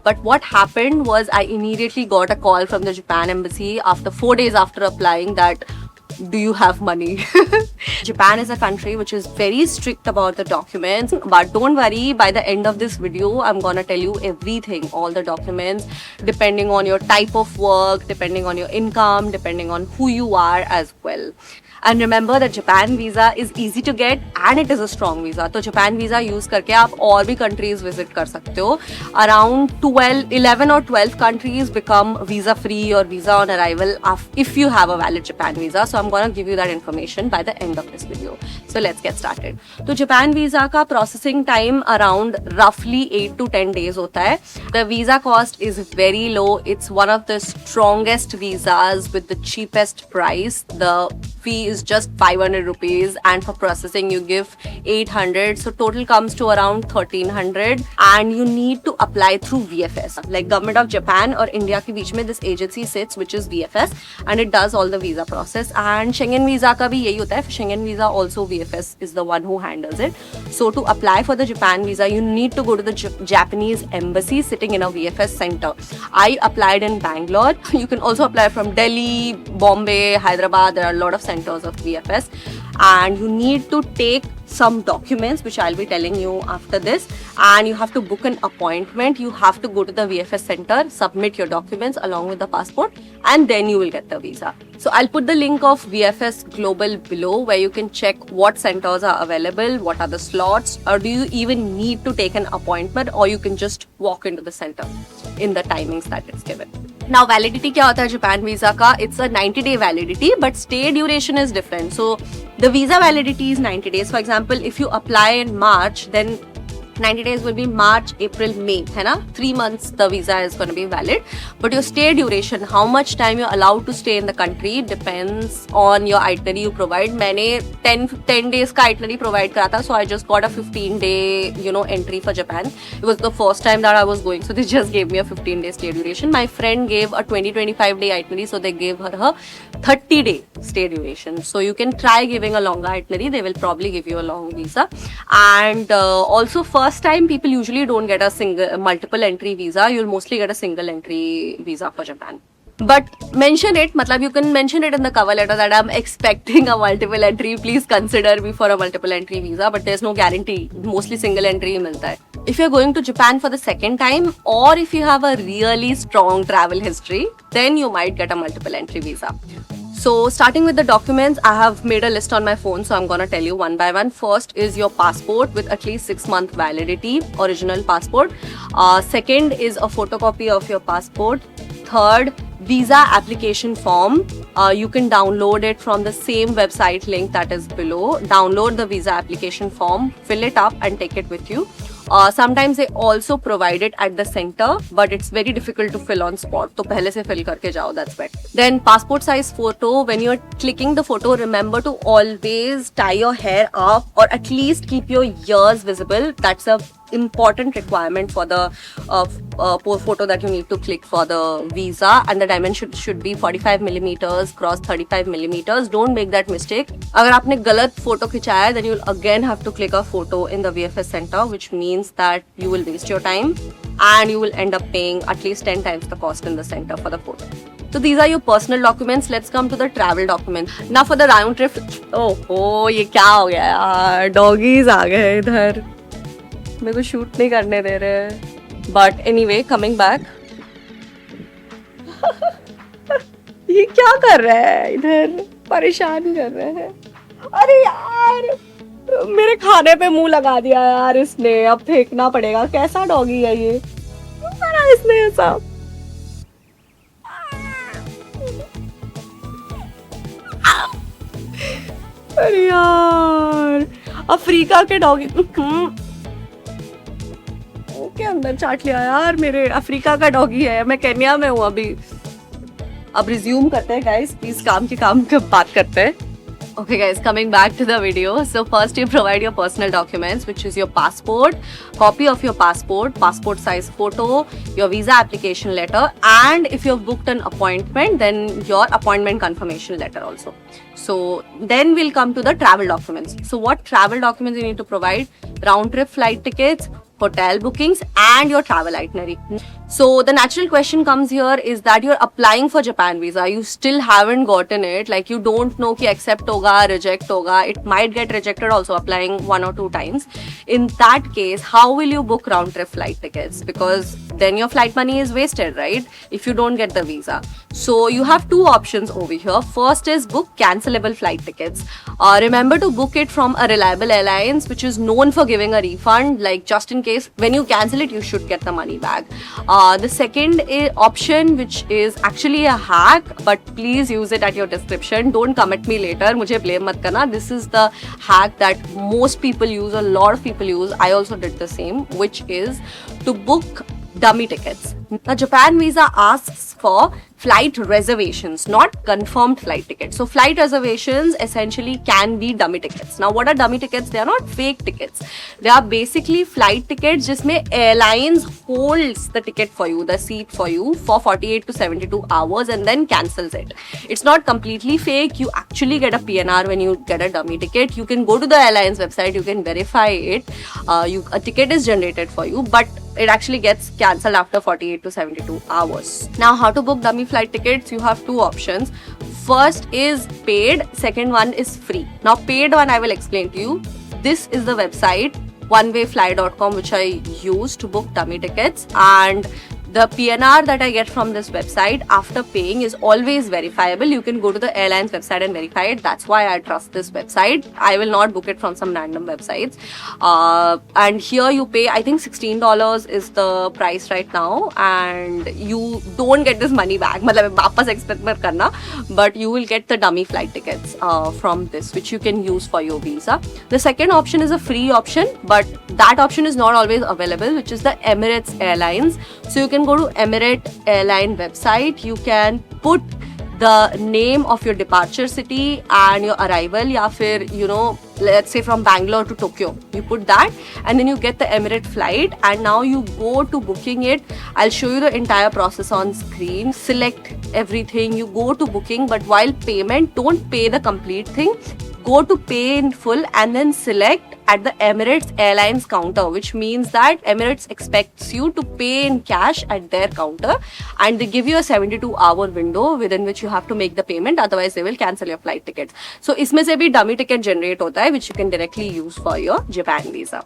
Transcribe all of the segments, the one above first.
But what happened was I immediately got a call from the Japan embassy after 4 days after applying that, do you have money? Japan is a country which is very strict about the documents, but don't worry, by the end of this video, I'm gonna tell you everything, all the documents, depending on your type of work, depending on your income, depending on who you are as well. And remember that Japan visa is easy to get and it is a strong visa. तो Japan visa use करके आप और भी countries visit कर सकते हो. Around 11 or 12 countries become visa free or visa on arrival if you have a valid Japan visa. So I'm gonna give you that information by the end of this video. So let's get started. तो Japan visa का processing time around roughly 8 to 10 days होता है. The visa cost is very low. It's one of the strongest visas with the cheapest price. The fee is just 500 rupees and for processing you give 800, so total comes to around 1300, and you need to apply through VFS. Like Government of Japan or India के बीच में this agency sits which is VFS and it does all the visa process. And Schengen visa का भी यही होता है. Schengen visa also VFS is the one who handles it. So to apply for the Japan visa you need to go to the Japanese embassy sitting in a VFS center. I applied in Bangalore. You can also apply from Delhi, Bombay, Hyderabad. There are a lot of centers of VFS, and you need to take some documents which I'll be telling you after this, and you have to book an appointment. You have to go to the VFS center, submit your documents along with the passport, and then you will get the visa. So I'll put the link of VFS Global below where you can check what centers are available, what are the slots, or do you even need to take an appointment, or you can just walk into the center in the timings that it's given. Now validity क्या होता है Japan visa का? It's a 90-day validity, but stay duration is different. So the visa validity is 90 days. For example, if you apply in March, then 90 days will be March, April, May, है ना? 3 months the visa is going to be valid. But your stay duration, how much time you're allowed to stay in the country, depends on your itinerary you provide. मैंने 10 days का itinerary provide करा था, so I just got a 15-day, entry for Japan. It was the first time that I was going, so they just gave me a 15-day stay duration. My friend gave a 25-day itinerary, so they gave her 30-day stay duration. So you can try giving a longer itinerary. They will probably give you a long visa. And also first time people usually don't get a multiple entry visa. You'll mostly get a single entry visa for Japan. But mention it, matlab you can mention it in the cover letter that I'm expecting a multiple entry. Please consider me for a multiple entry visa, but there's no guarantee. Mostly single entry ही मिलता है. If you're going to Japan for the second time, or if you have a really strong travel history, then you might get a multiple entry visa. So starting with the documents, I have made a list on my phone, so I'm gonna tell you one by one. First is your passport with at least 6-month validity, original passport. Second is a photocopy of your passport. Third, visa application form. You can download it from the same website link that is below. Download the visa application form, fill it up and take it with you. Sometimes they also provide it at the center, but it's very difficult to fill on spot. So पहले से fill करके जाओ, that's better. Then passport size photo. When you're clicking the photo, remember to always tie your hair up or at least keep your ears visible. That's a important requirement for the photo that you need to click for the visa, and the dimension should be 45 millimeters cross 35 millimeters. Don't make that mistake. अगर आपने गलत photo खिंचाया, then you'll again have to click a photo in the VFS center, which means that you will waste your time and you will end up paying at least 10 times the cost in the center for the photo. So these are your personal documents. Let's come to the travel documents. Now for the round trip. Oh, ये क्या हो गया यार? Doggies आ गए इधर. मेरे को shoot नहीं करने दे रहे. But anyway, coming back. ये क्या कर रहे हैं इधर? परेशान कर रहे हैं. अरे यार, मेरे खाने पे मुंह लगा दिया यार इसने. अब फेंकना पड़ेगा. कैसा डॉगी है ये? करा इसने ऐसा. अरे यार, अफ्रीका के डॉगी के अंदर चाट लिया यार. मेरे अफ्रीका का डॉगी है. मैं केन्या में हूँ अभी. अब रिज्यूम करते हैं गाइस, प्लीज काम की बात करते हैं. Okay guys, coming back to the video. So first you provide your personal documents, which is your passport, copy of your passport, passport size photo, your visa application letter, and if you've booked an appointment, then your appointment confirmation letter also. So then we'll come to the travel documents. So what travel documents you need to provide? Round trip flight tickets, hotel bookings, and your travel itinerary. So the natural question comes here is that you're applying for Japan visa. You still haven't gotten it. Like you don't know ki accept hoga, reject hoga. It might get rejected also applying 1 or 2 times. In that case, how will you book round trip flight tickets? Because then your flight money is wasted, right? If you don't get the visa. So you have 2 options over here. First is book cancelable flight tickets. Remember to book it from a reliable airlines which is known for giving a refund. Like just in case when you cancel it, you should get the money back. The second option, which is actually a hack, but please use it at your discretion. Don't come at me later. Mujhe blame mat karna. This is the hack that most people use, a lot of people use. I also did the same, which is to book dummy tickets. The Japan visa asks for flight reservations, not confirmed flight tickets. So flight reservations essentially can be dummy tickets. Now what are dummy tickets? They are not fake tickets. They are basically flight tickets jisme airlines holds the ticket for you, the seat for you for 48 to 72 hours and then cancels it. It's not completely fake. You actually get a PNR when you get a dummy ticket. You can go to the airline's website, you can verify it. A ticket is generated for you, but it actually gets cancelled after 48 to 72 hours. Now, how to book dummy flight tickets? You have 2 options. First is paid, second one is free. Now, paid one I will explain to you. This is the website onewayfly.com which I use to book dummy tickets, and the PNR that I get from this website after paying is always verifiable. You can go to the airline's website and verify it. That's why I trust this website. I will not book it from some random websites. And here you pay, I think $16 is the price right now, and you don't get this money back. मतलब वापस expect मत करना, but you will get the dummy flight tickets from this, which you can use for your visa. The second option is a free option, but that option is not always available, which is the Emirates Airlines. So you can go to Emirates Airline website. You can put the name of your departure city and your arrival, ya fir, you know, let's say from Bangalore to Tokyo. You put that and then you get the Emirates flight, and now you go to booking it. I'll show you the entire process on screen. Select everything. You go to booking, but while payment, don't pay the complete thing. Go to pay in full and then select at the Emirates Airlines counter, which means that Emirates expects you to pay in cash at their counter, and they give you a 72-hour window within which you have to make the payment, otherwise they will cancel your flight tickets. So इसमें से भी dummy ticket generate होता है, which you can directly use for your Japan visa.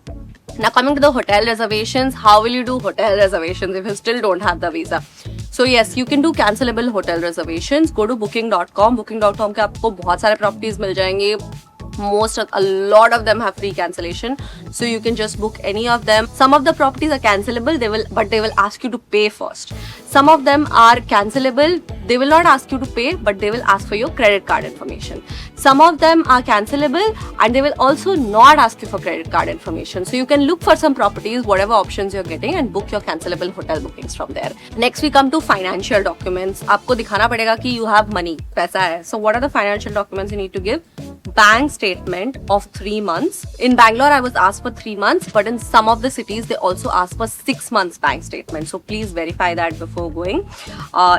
Now coming to the hotel reservations, how will you do hotel reservations if you still don't have the visa? So yes, you can do cancelable hotel reservations. Go to booking.com. Booking.com के आपको बहुत सारे properties मिल जाएंगे. A lot of them have free cancellation, so you can just book any of them. Some of the properties are cancelable, but they will ask you to pay first. Some of them are cancelable, they will not ask you to pay, but they will ask for your credit card information. Some of them are cancelable and they will also not ask you for credit card information. So you can look for some properties, whatever options you're getting, and book your cancelable hotel bookings from there. Next we come to financial documents. आपको दिखाना पड़ेगा कि you have money, पैसा है. So what are the financial documents you need to give? Bank statement of 3 months. In Bangalore, I was asked for 3 months, but in some of the cities, they also ask for 6 months bank statement. So please verify that before going.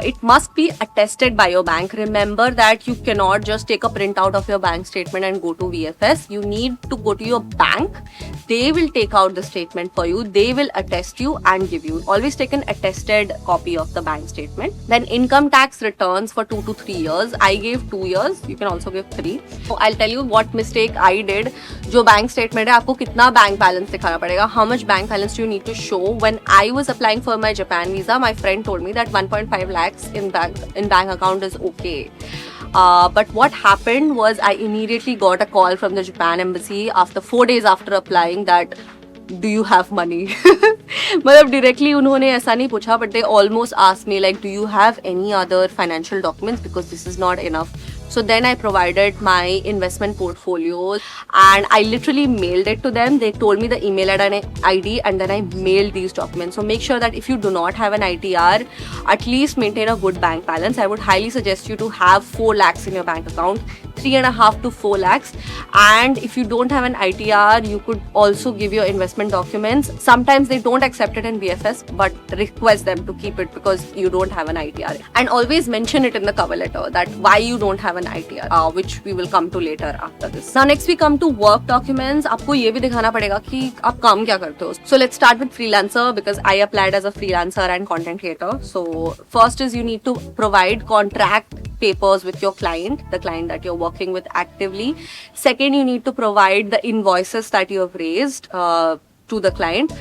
It must be attested by your bank. Remember that you cannot just take a printout of your bank statement and go to VFS. You need to go to your bank. They will take out the statement for you. They will attest you and give you. Always take an attested copy of the bank statement. Then income tax returns for 2 to 3 years. I gave 2 years. You can also give 3. So I'll tell you what mistake I did. जो bank statement है आपको कितना bank balance दिखाना पड़ेगा, how much bank balance do you need to show. When I was applying for my Japan visa, my friend told me that 1.5 lakhs in bank account is okay. But what happened was I immediately got a call from the Japan embassy after 4 days after applying that do you have money. मतलब directly उन्होंने ऐसा नहीं पूछा, but they almost asked me like do you have any other financial documents because this is not enough. So then I provided my investment portfolios and I literally mailed it to them. They told me the email ID and then I mailed these documents. So make sure that if you do not have an ITR, at least maintain a good bank balance. I would highly suggest you to have 4 lakhs in your bank account. 3.5 to 4 lakhs. And if you don't have an ITR, you could also give your investment documents. Sometimes they don't accept it in BFS, but request them to keep it because you don't have an ITR. And always mention it in the cover letter that why you don't have an ITR, which we will come to later after this. Now next we come to work documents. आपको ये भी दिखाना पड़ेगा कि आप काम क्या करते हो. So let's start with freelancer because I applied as a freelancer and content creator. So first is you need to provide contract papers with your client, the client that you're working with actively. Second, you need to provide the invoices that you have raised to the client.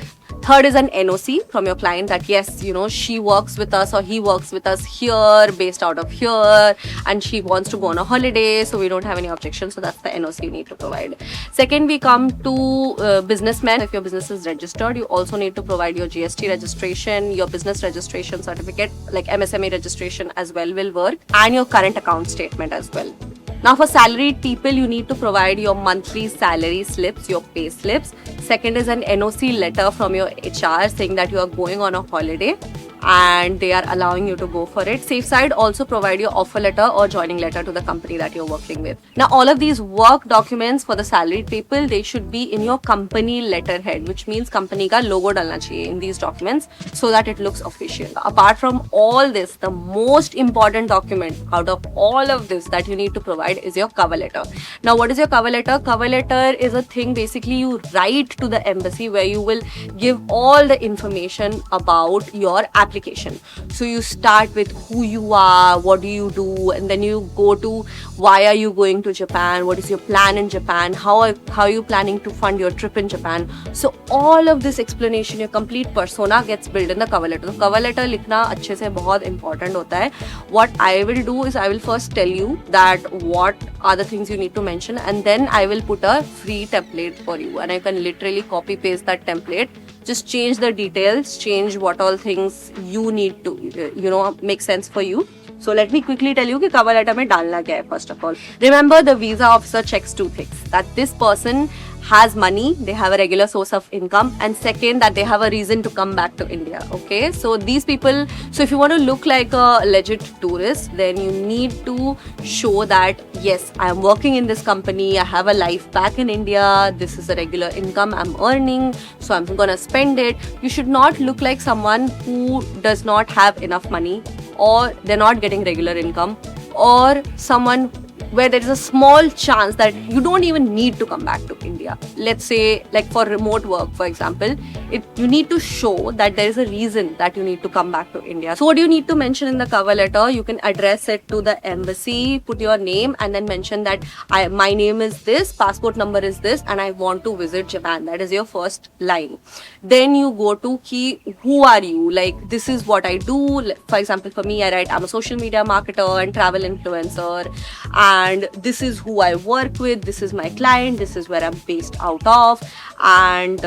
Third is an NOC from your client that yes, you know, she works with us or he works with us here, based out of here, and she wants to go on a holiday, so we don't have any objections. So that's the NOC you need to provide. Second, we come to businessmen. If your business is registered, you also need to provide your GST registration, your business registration certificate, like MSME registration as well will work, and your current account statement as well. Now for salaried people, you need to provide your monthly salary slips, your pay slips. Second is an NOC letter from your HR saying that you are going on a holiday and they are allowing you to go for it. Safe side, also provide your offer letter or joining letter to the company that you're working with. Now all of these work documents for the salaried people, they should be in your company letterhead, which means company ka logo dalna chahiye in these documents so that it looks official. Apart from all this, the most important document out of all of this that you need to provide is your cover letter. Now what is your cover letter? Cover letter is a thing basically you write to the embassy where you will give all the information about your application. So you start with who you are, what do you do, and then you go to why are you going to Japan, what is your plan in Japan, how are you planning to fund your trip in Japan. So all of this explanation, your complete persona gets built in the cover letter. So cover letter लिखना अच्छे से बहुत important होता है. What I will do is I will first tell you that what are the things you need to mention, and then I will put a free template for you, and I can literally copy paste that template. Just change the details, change what all things you need to, make sense for you. So let me quickly tell you कि cover letter में डालना क्या है. First of all, remember the visa officer checks two things: that this person has money, they have a regular source of income, and second, that they have a reason to come back to India. Okay, so these people, so if you want to look like a legit tourist, then you need to show that yes, I am working in this company, I have a life back in India, this is a regular income I'm earning, so I'm gonna spend it. You should not look like someone who does not have enough money, or they're not getting regular income, or someone where there is a small chance that you don't even need to come back to India. Let's say like for remote work, for example, you need to show that there is a reason that you need to come back to India. So what do you need to mention in the cover letter? You can address it to the embassy, put your name, and then mention that my name is this, passport number is this, and I want to visit Japan. That is your first line. Then you go to who are you? Like, this is what I do. For example, for me, I write I'm a social media marketer and travel influencer, and this is who I work with, this is my client, this is where I'm based out of. And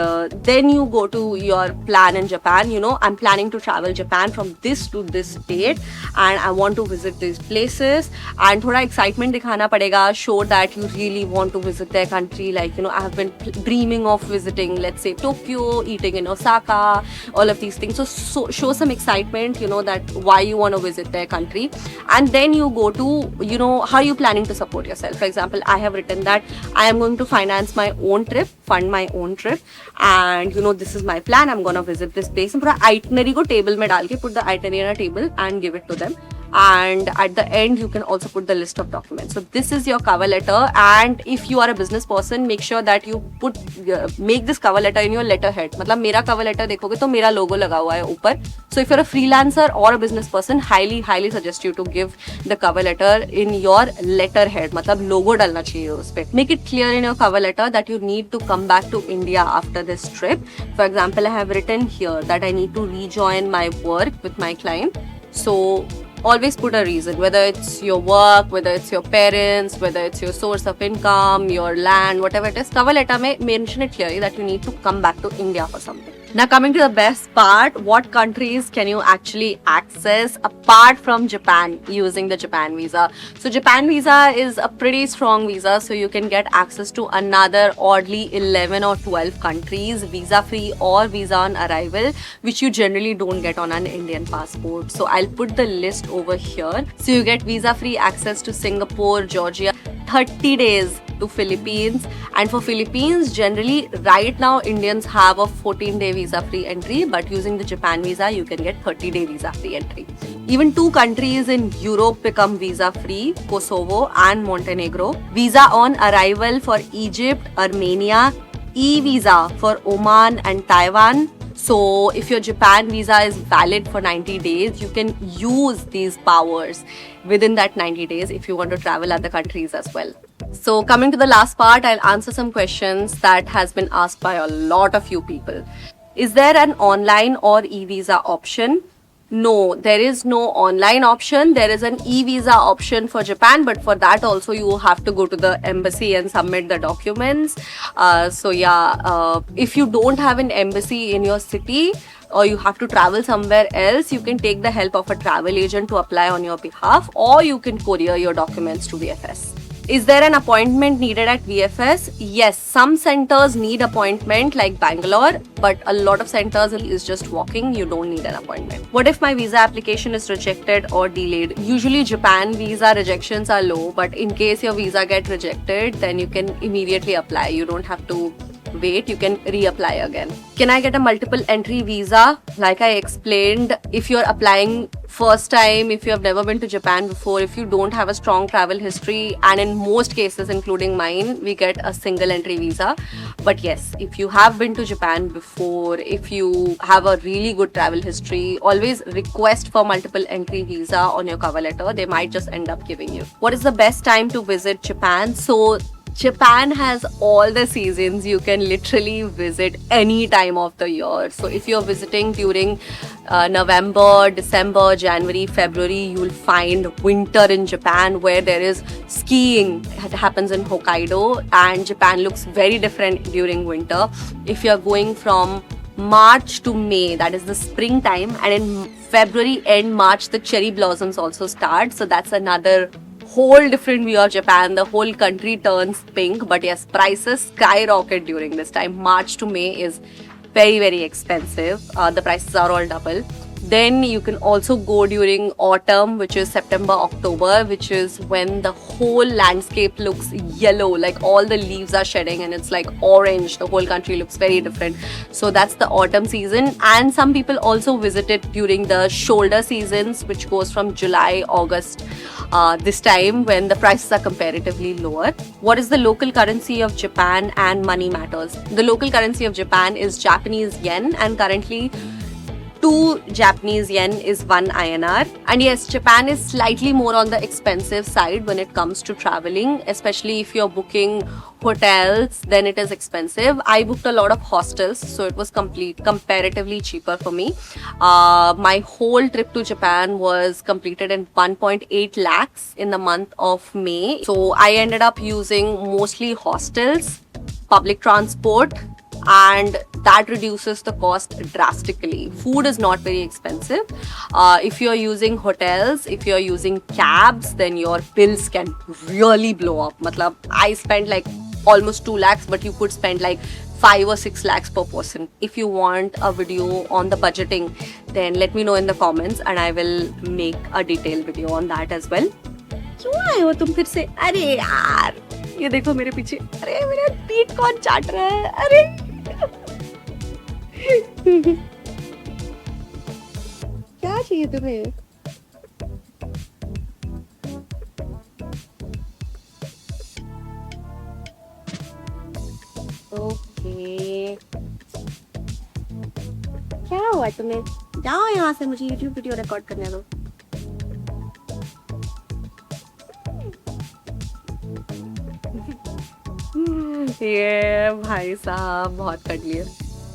then you go to your plan in Japan. I'm planning to travel Japan from this to this date, and I want to visit these places. And thoda excitement dikhana padega, show that you really want to visit their country. Like, I have been dreaming of visiting, let's say, Tokyo, eating in Osaka, all of these things. So show some excitement, that why you want to visit their country. And then you go to, how are you planning to support yourself. For example, I have written that I am going to finance my own trip, fund my own trip, and this is my plan. I'm gonna visit this place. And put an itinerary ko table mein dal ke, put the itinerary on a table and give it to them. And at the end, you can also put the list of documents. So this is your cover letter. And if you are a business person, make sure that you make this cover letter in your letterhead. मतलब मेरा cover letter देखोगे तो मेरा logo लगा हुआ है ऊपर. So if you're a freelancer or a business person, highly suggest you to give the cover letter in your letterhead. मतलब logo डालना चाहिए उस पे. Make it clear in your cover letter that you need to come back to India after this trip. For example, I have written here that I need to rejoin my work with my client. So always put a reason, whether it's your work, whether it's your parents, whether it's your source of income, your land, whatever it is. Cover letter mein mention it clearly that you need to come back to India for something. Now coming to the best part, what countries can you actually access apart from Japan using the Japan visa? So Japan visa is a pretty strong visa, so you can get access to another oddly 11 or 12 countries, visa free or visa on arrival, which you generally don't get on an Indian passport. So I'll put the list over here. So you get visa free access to Singapore, Georgia, 30 days to Philippines. And for Philippines, generally right now Indians have a 14-day visa-free entry, but using the Japan visa, you can get 30-day visa-free entry. Even 2 countries in Europe become visa-free, Kosovo and Montenegro. Visa on arrival for Egypt, Armenia, e-visa for Oman and Taiwan. So if your Japan visa is valid for 90 days, you can use these powers within that 90 days if you want to travel other countries as well. So coming to the last part, I'll answer some questions that has been asked by a lot of you people. Is there an online or e-visa option? No, there is no online option. There is an e-visa option for Japan, but for that also you have to go to the embassy and submit the documents. If you don't have an embassy in your city or you have to travel somewhere else, you can take the help of a travel agent to apply on your behalf, or you can courier your documents to VFS. Is there an appointment needed at VFS? Yes, some centers need appointment like Bangalore, but a lot of centers is just walking. You don't need an appointment. What if my visa application is rejected or delayed? Usually Japan visa rejections are low, but in case your visa get rejected, then you can immediately apply. You don't have to wait, you can reapply again. Can I get a multiple entry visa? Like I explained, if you're applying first time, if you have never been to Japan before, if you don't have a strong travel history, and in most cases including mine, we get a single entry visa. But yes, if you have been to Japan before, if you have a really good travel history, always request for multiple entry visa on your cover letter. They might just end up giving you. What is the best time to visit Japan? So Japan has all the seasons. You can literally visit any time of the year. So if you're visiting during November, December, January, February, you'll find winter in Japan, where there is skiing. It happens in Hokkaido, and Japan looks very different during winter. If you're going from March to May, that is the springtime, and in February end March, the cherry blossoms also start. So that's another whole different view of Japan. The whole country turns pink. But yes, prices skyrocket during this time. March to May is very, very expensive. The prices are all double. Then you can also go during autumn, which is September, October, which is when the whole landscape looks yellow, like all the leaves are shedding and it's like orange. The whole country looks very different. So that's the autumn season. And some people also visit it during the shoulder seasons, which goes from July, August, this time when the prices are comparatively lower. What is the local currency of Japan and money matters? The local currency of Japan is Japanese yen, and currently 2 Japanese yen is 1 INR. And yes, Japan is slightly more on the expensive side when it comes to traveling, especially if you're booking hotels, then it is expensive. I booked a lot of hostels, so it was comparatively cheaper for me. My whole trip to Japan was completed in 1.8 lakhs in the month of May. So I ended up using mostly hostels, public transport, and that reduces the cost drastically. Food is not very expensive. If you're using hotels, if you're using cabs, then your bills can really blow up. Matlab, I spent like almost 2 lakhs, but you could spend like 5 or 6 lakhs per person. If you want a video on the budgeting, then let me know in the comments and I will make a detailed video on that as well. क्यों आए हो तुम फिर से? अरे यार, ये देखो मेरे पीछे. अरे मेरा पीठ कौन चाट रहा है? अरे क्या चाहिए तुम्हें? ओके, क्या हुआ तुम्हें? जाओ यहाँ से, मुझे YouTube वीडियो रिकॉर्ड करने दो. ये भाई साहब बहुत कर लिए.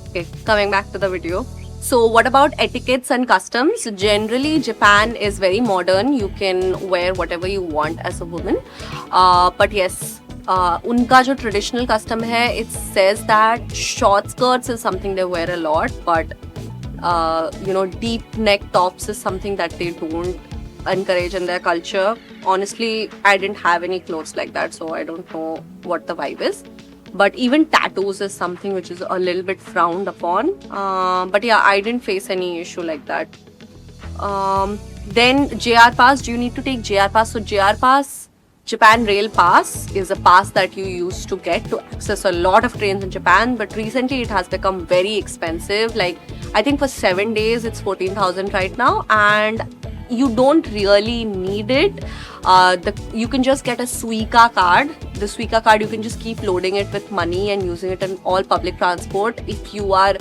Okay, coming back to the video. So what about etiquettes and customs? Generally, Japan is very modern. You can wear whatever you want as a woman. But yes, उनका जो traditional custom है, it says that short skirts is something they wear a lot, but deep neck tops is something that they don't encourage in their culture. Honestly, I didn't have any clothes like that, so I don't know what the vibe is. But even tattoos is something which is a little bit frowned upon. But yeah, I didn't face any issue like that. Then JR Pass, do you need to take JR Pass? So JR Pass Japan Rail Pass is a pass that you used to get to access a lot of trains in Japan, but recently it has become very expensive. Like, I think for 7 days it's 14,000 right now, and you don't really need it. You can just get a Suica card. The Suica card, you can just keep loading it with money and using it in all public transport. If you are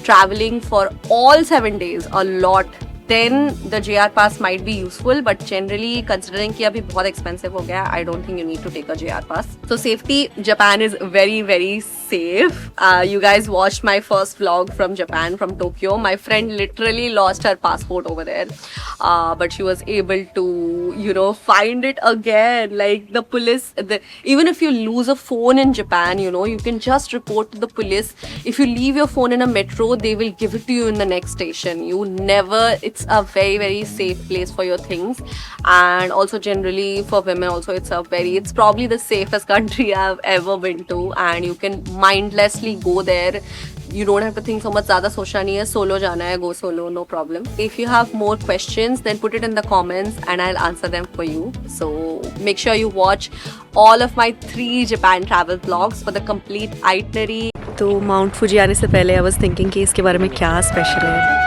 traveling for all 7 days a lot, then the JR pass might be useful, but generally considering कि अभी बहुत expensive हो गया, I don't think you need to take a JR pass. So safety, Japan is very, very safe. You guys watched my first vlog from Japan, from Tokyo. My friend literally lost her passport over there, but she was able to, you know, find it again. Like the police, even if you lose a phone in Japan, you know, you can just report to the police. If you leave your phone in a metro, they will give it to you in the next station. You never, it's a very, very safe place for your things. And also generally for women also, it's probably the safest country I've ever been to, and you can mindlessly go there. You don't have to think so much. ज़्यादा सोचना नहीं है. Solo जाना है, go solo, no problem. If you have more questions, then put it in the comments and I'll answer them for you. So make sure you watch all of my 3 Japan travel vlogs for the complete itinerary. तो Mount Fuji आने से पहले I was thinking कि इसके बारे में क्या special है.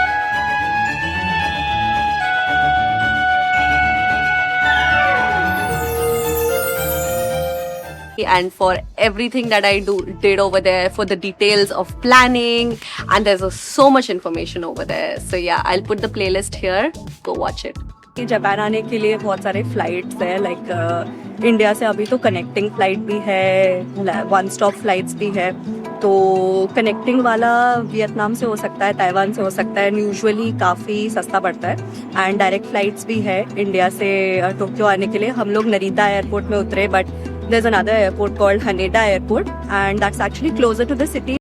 And for everything that I did over there, for the details of planning, and there's so much information over there. So yeah, I'll put the playlist here. Go watch it. Japan आने के लिए बहुत सारे flights है. Like India से अभी तो connecting flight भी है, 1 स्टॉप फ्लाइट्स भी है. तो कनेक्टिंग वाला वियतनाम से हो सकता है, ताइवान से हो सकता है. यूजुअली काफ़ी सस्ता पड़ता है. एंड डायरेक्ट फ्लाइट्स भी है इंडिया से टोक्यो आने के लिए. हम लोग नरीता एयरपोर्ट में उतरे, but there's another airport called Haneda Airport, and that's actually closer to the city.